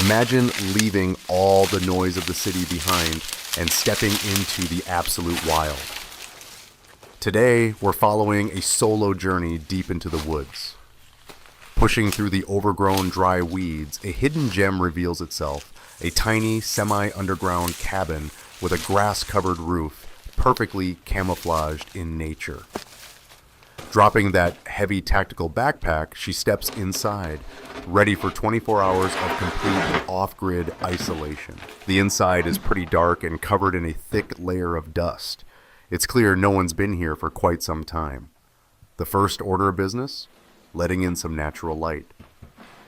Imagine leaving all the noise of the city behind and stepping into the absolute wild. Today, we're following a solo journey deep into the woods. Pushing through the overgrown dry weeds, a hidden gem reveals itself, a tiny semi-underground cabin with a grass-covered roof, perfectly camouflaged in nature. Dropping that heavy tactical backpack, she steps inside, ready for 24 hours of complete off-grid isolation. The inside is pretty dark and covered in a thick layer of dust. It's clear no one's been here for quite some time. The first order of business? Letting in some natural light.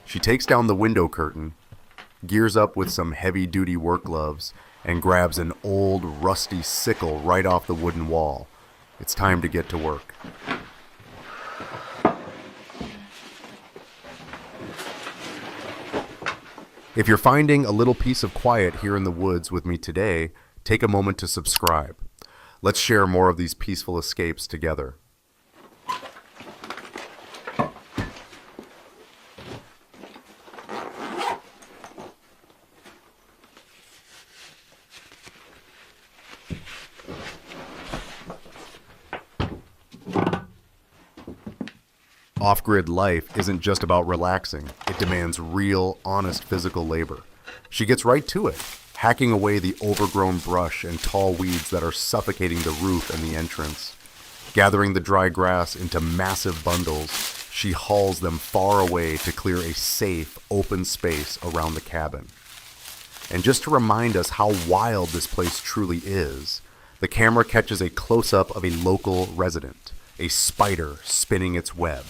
She takes down the window curtain, gears up with some heavy-duty work gloves, and grabs an old, rusty sickle right off the wooden wall. It's time to get to work. If you're finding a little piece of quiet here in the woods with me today, take a moment to subscribe. Let's share more of these peaceful escapes together. Off-grid life isn't just about relaxing. It demands real, honest physical labor. She gets right to it, hacking away the overgrown brush and tall weeds that are suffocating the roof and the entrance. Gathering the dry grass into massive bundles, she hauls them far away to clear a safe, open space around the cabin. And just to remind us how wild this place truly is, the camera catches a close-up of a local resident, a spider spinning its web.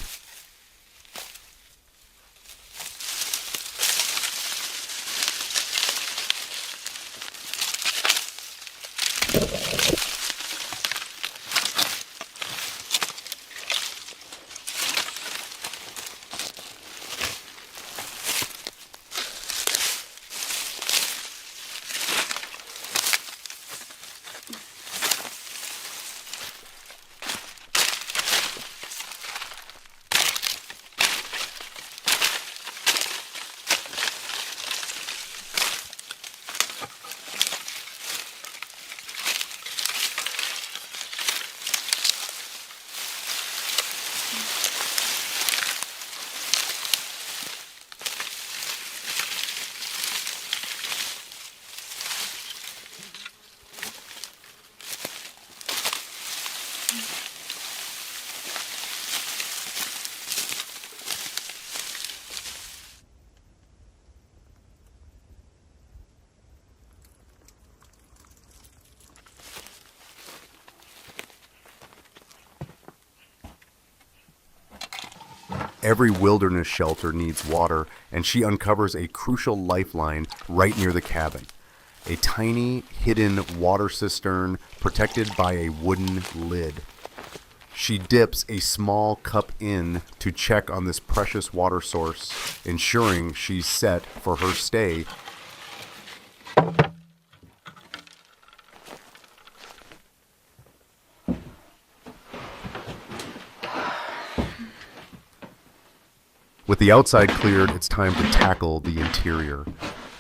Every wilderness shelter needs water, and she uncovers a crucial lifeline right near the cabin. A tiny, hidden water cistern protected by a wooden lid. She dips a small cup in to check on this precious water source, ensuring she's set for her stay. With the outside cleared, it's time to tackle the interior.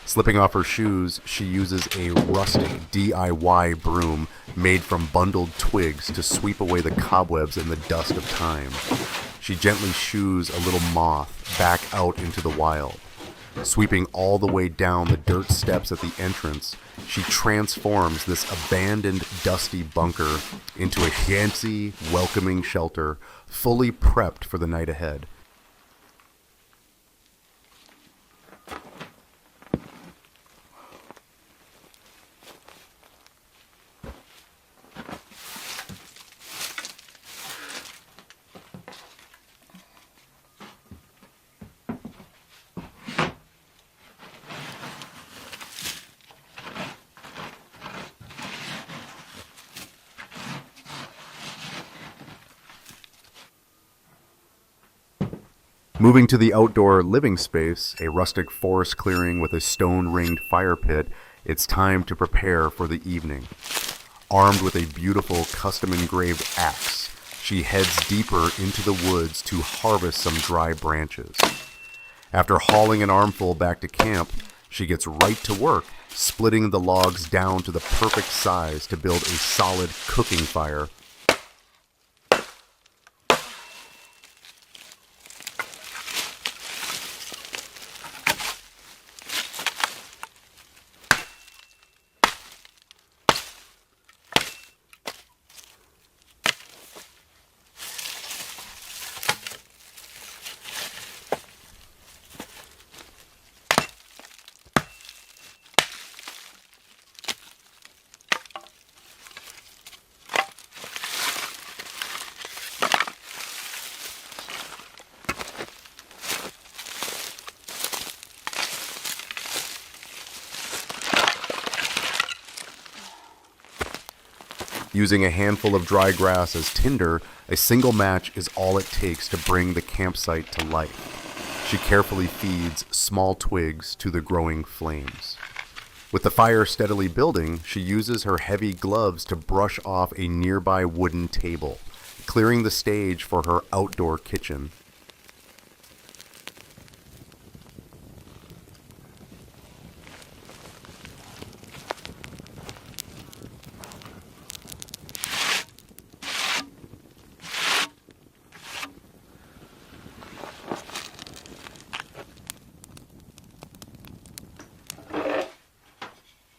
Slipping off her shoes, she uses a rustic DIY broom made from bundled twigs to sweep away the cobwebs and the dust of time. She gently shoos a little moth back out into the wild. Sweeping all the way down the dirt steps at the entrance, she transforms this abandoned, dusty bunker into a fancy, welcoming shelter, fully prepped for the night ahead. Moving to the outdoor living space, a rustic forest clearing with a stone-ringed fire pit, it's time to prepare for the evening. Armed with a beautiful custom-engraved axe, she heads deeper into the woods to harvest some dry branches. After hauling an armful back to camp, She gets right to work, splitting the logs down to the perfect size to build a solid cooking fire. Using a handful of dry grass as tinder, a single match is all it takes to bring the campsite to life. She carefully feeds small twigs to the growing flames. With the fire steadily building, she uses her heavy gloves to brush off a nearby wooden table, clearing the stage for her outdoor kitchen.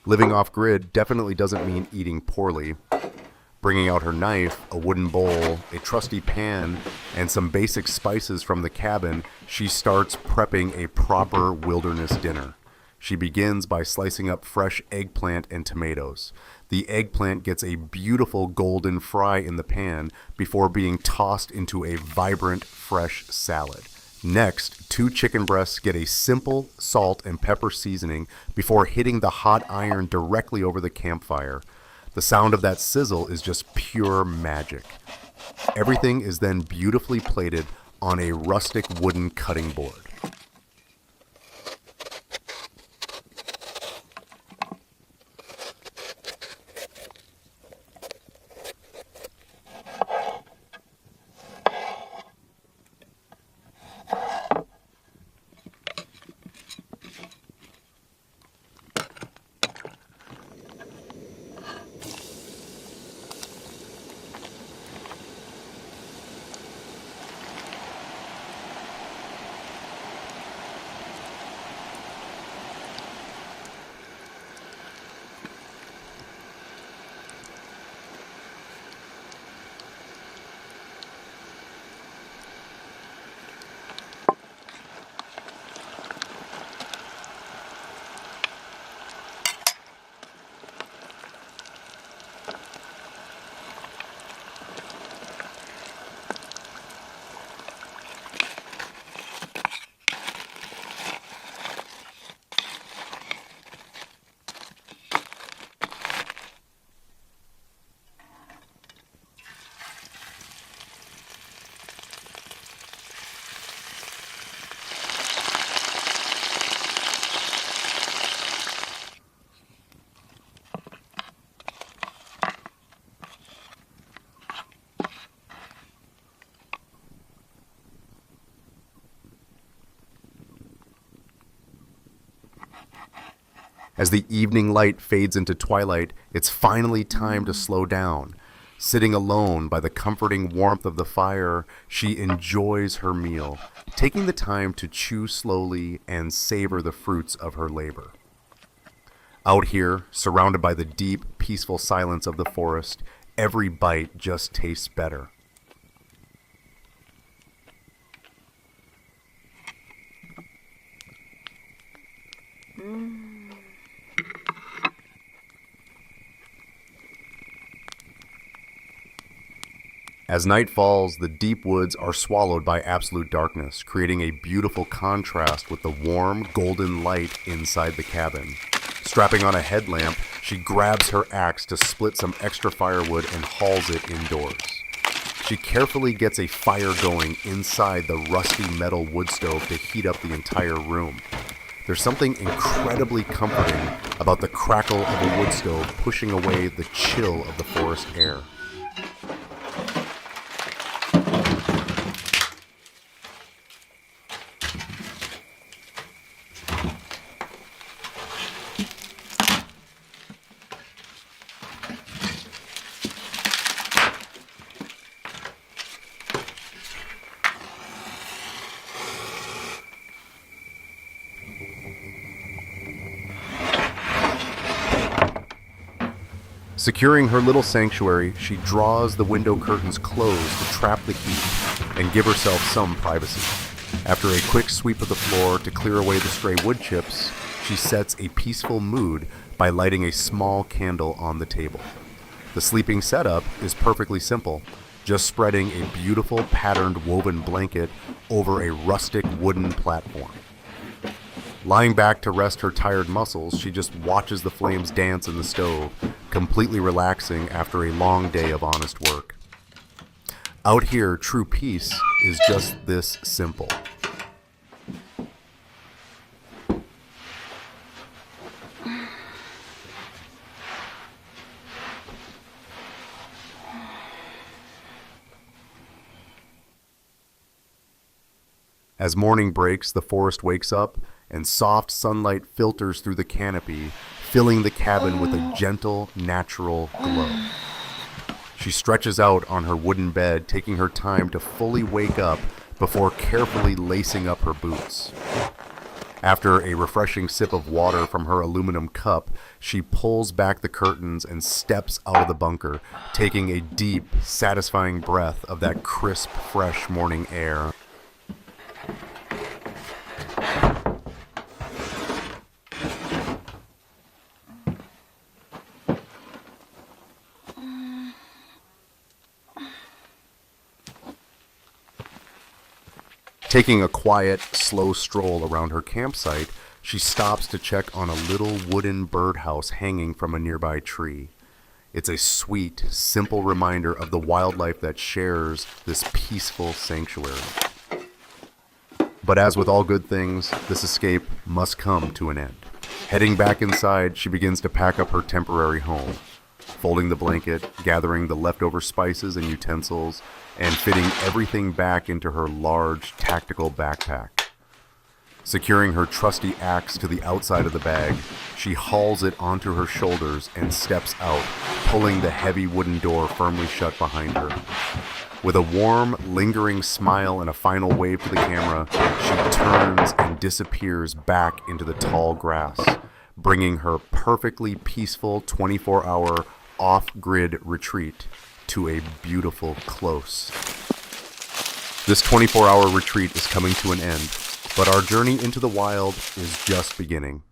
Living off-grid definitely doesn't mean eating poorly. Bringing out her knife, a wooden bowl, a trusty pan, and some basic spices from the cabin, she starts prepping a proper wilderness dinner. She begins by slicing up fresh eggplant and tomatoes. The eggplant gets a beautiful golden fry in the pan before being tossed into a vibrant, fresh salad. Next, 2 chicken breasts get a simple salt and pepper seasoning before hitting the hot iron directly over the campfire. The sound of that sizzle is just pure magic. Everything is then beautifully plated on a rustic wooden cutting board. As the evening light fades into twilight, it's finally time to slow down. Sitting alone by the comforting warmth of the fire, she enjoys her meal, taking the time to chew slowly and savor the fruits of her labor. Out here, surrounded by the deep, peaceful silence of the forest, every bite just tastes better. As night falls, the deep woods are swallowed by absolute darkness, creating a beautiful contrast with the warm, golden light inside the cabin. Strapping on a headlamp, she grabs her axe to split some extra firewood and hauls it indoors. She carefully gets a fire going inside the rusty metal wood stove to heat up the entire room. There's something incredibly comforting about the crackle of a wood stove pushing away the chill of the forest air. Securing her little sanctuary, she draws the window curtains closed to trap the heat and give herself some privacy. After a quick sweep of the floor to clear away the stray wood chips, she sets a peaceful mood by lighting a small candle on the table. The sleeping setup is perfectly simple, just spreading a beautiful patterned woven blanket over a rustic wooden platform. Lying back to rest her tired muscles, she just watches the flames dance in the stove, completely relaxing after a long day of honest work. Out here, true peace is just this simple. As morning breaks, the forest wakes up, and soft sunlight filters through the canopy, filling the cabin with a gentle, natural glow. She stretches out on her wooden bed, taking her time to fully wake up before carefully lacing up her boots. After a refreshing sip of water from her aluminum cup, she pulls back the curtains and steps out of the bunker, taking a deep, satisfying breath of that crisp, fresh morning air. Taking a quiet, slow stroll around her campsite, she stops to check on a little wooden birdhouse hanging from a nearby tree. It's a sweet, simple reminder of the wildlife that shares this peaceful sanctuary. But as with all good things, this escape must come to an end. Heading back inside, she begins to pack up her temporary home, folding the blanket, gathering the leftover spices and utensils, and fitting everything back into her large, tactical backpack. Securing her trusty axe to the outside of the bag, she hauls it onto her shoulders and steps out, pulling the heavy wooden door firmly shut behind her. With a warm, lingering smile and a final wave to the camera, she turns and disappears back into the tall grass, bringing her perfectly peaceful 24-hour off-grid retreat to a beautiful close. This 24-hour retreat is coming to an end, but our journey into the wild is just beginning.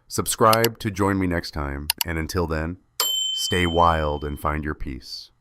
Subscribe to join me next time, and until then, stay wild and find your peace.